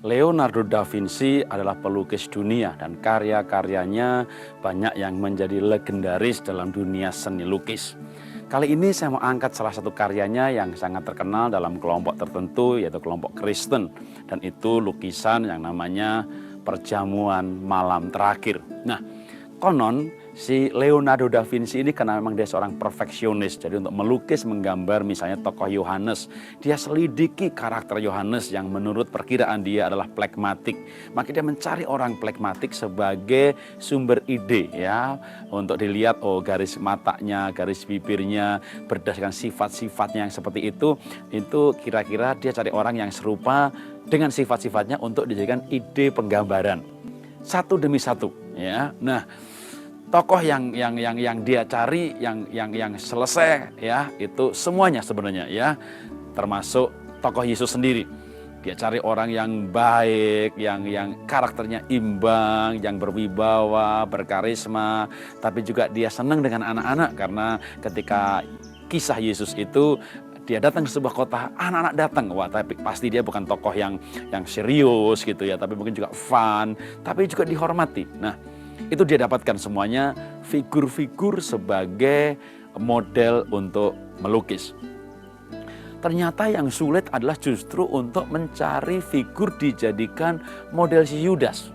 Leonardo da Vinci adalah pelukis dunia dan karya-karyanya banyak yang menjadi legendaris dalam dunia seni lukis. Kali ini saya mau angkat salah satu karyanya yang sangat terkenal dalam kelompok tertentu, yaitu kelompok Kristen. Dan itu lukisan yang namanya Perjamuan Malam Terakhir. Nah, konon si Leonardo da Vinci ini karena memang dia seorang perfeksionis. Jadi untuk melukis, menggambar misalnya tokoh Yohanes, dia selidiki karakter Yohanes yang menurut perkiraan dia adalah flegmatik. Maka dia mencari orang flegmatik sebagai sumber ide ya. Untuk dilihat garis matanya, garis bibirnya, berdasarkan sifat-sifatnya yang seperti itu kira-kira dia cari orang yang serupa dengan sifat-sifatnya untuk dijadikan ide penggambaran. Satu demi satu ya. Nah, tokoh yang dia cari yang selesai ya, itu semuanya sebenarnya ya, termasuk tokoh Yesus sendiri. Dia cari orang yang baik, yang karakternya imbang, yang berwibawa, berkarisma, tapi juga dia senang dengan anak-anak karena ketika kisah Yesus itu dia datang ke sebuah kota, anak-anak datang. Wah, tapi pasti dia bukan tokoh yang serius gitu ya, tapi mungkin juga fun, tapi juga dihormati. Nah, itu dia dapatkan semuanya figur-figur sebagai model untuk melukis. Ternyata yang sulit adalah justru untuk mencari figur dijadikan model si Yudas.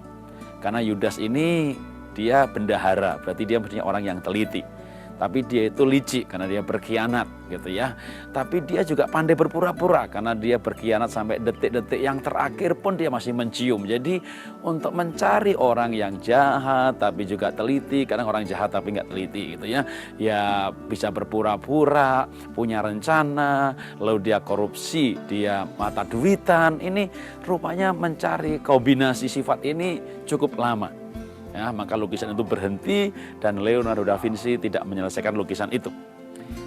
Karena Yudas ini dia bendahara, berarti dia mestinya orang yang teliti. Tapi dia itu licik karena dia berkhianat gitu ya. Tapi dia juga pandai berpura-pura karena dia berkhianat sampai detik-detik yang terakhir pun dia masih mencium. Jadi untuk mencari orang yang jahat tapi juga teliti, kadang orang jahat tapi nggak teliti gitu ya. Ya bisa berpura-pura, punya rencana, lalu dia korupsi, dia mata duitan. Ini rupanya mencari kombinasi sifat ini cukup lama. Ya, maka lukisan itu berhenti dan Leonardo da Vinci tidak menyelesaikan lukisan itu.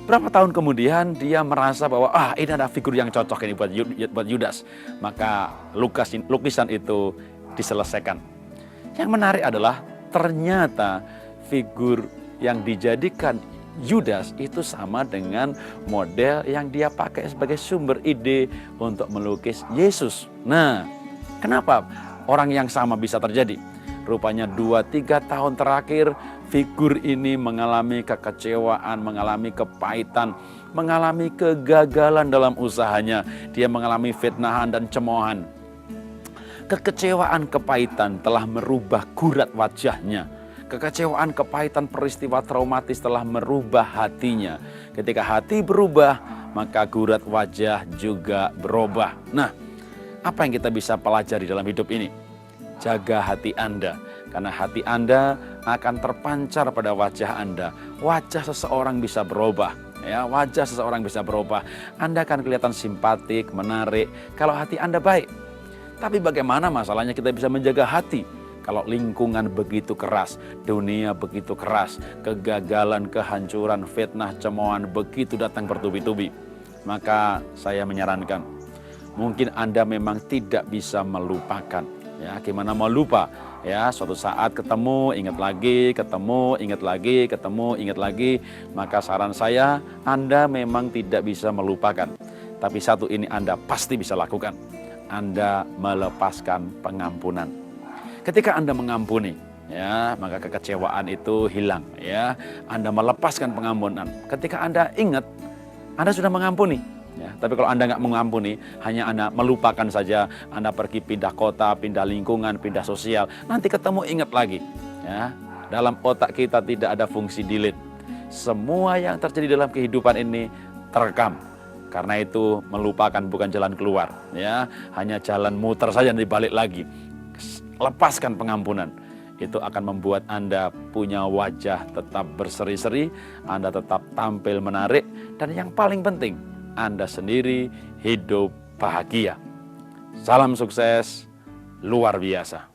Berapa tahun kemudian dia merasa bahwa ini ada figur yang cocok ini buat Yudas. Maka lukisan itu diselesaikan. Yang menarik adalah ternyata figur yang dijadikan Yudas itu sama dengan model yang dia pakai sebagai sumber ide untuk melukis Yesus. Nah, kenapa orang yang sama bisa terjadi? Rupanya 2-3 tahun terakhir figur ini mengalami kekecewaan, mengalami kepahitan, mengalami kegagalan dalam usahanya. Dia mengalami fitnahan dan cemoohan. Kekecewaan, kepahitan telah merubah gurat wajahnya. Kekecewaan, kepahitan, peristiwa traumatis telah merubah hatinya. Ketika hati berubah, maka gurat wajah juga berubah. Nah, apa yang kita bisa pelajari dalam hidup ini? Jaga hati Anda, karena hati Anda akan terpancar pada wajah Anda. Wajah seseorang bisa berubah, ya, wajah seseorang bisa berubah. Anda akan kelihatan simpatik, menarik, kalau hati Anda baik. Tapi bagaimana masalahnya kita bisa menjaga hati? Kalau lingkungan begitu keras, dunia begitu keras, kegagalan, kehancuran, fitnah, cemoohan begitu datang bertubi-tubi. Maka saya menyarankan, mungkin Anda memang tidak bisa melupakan. Ya, gimana mau lupa? Ya, suatu saat ketemu, ingat lagi, ketemu, ingat lagi, ketemu, ingat lagi. Maka saran saya, Anda memang tidak bisa melupakan. Tapi satu ini Anda pasti bisa lakukan. Anda melepaskan pengampunan. Ketika Anda mengampuni, ya, maka kekecewaan itu hilang. Ya, Anda melepaskan pengampunan. Ketika Anda ingat, Anda sudah mengampuni. Ya, tapi kalau Anda nggak mengampuni, hanya Anda melupakan saja, Anda pergi pindah kota, pindah lingkungan, pindah sosial, nanti ketemu ingat lagi. Ya, dalam otak kita tidak ada fungsi delete. Semua yang terjadi dalam kehidupan ini terekam. Karena itu melupakan bukan jalan keluar. Ya, hanya jalan muter saja dan dibalik lagi. Lepaskan pengampunan. Itu akan membuat Anda punya wajah tetap berseri-seri, Anda tetap tampil menarik, dan yang paling penting, Anda sendiri hidup bahagia. Salam sukses luar biasa.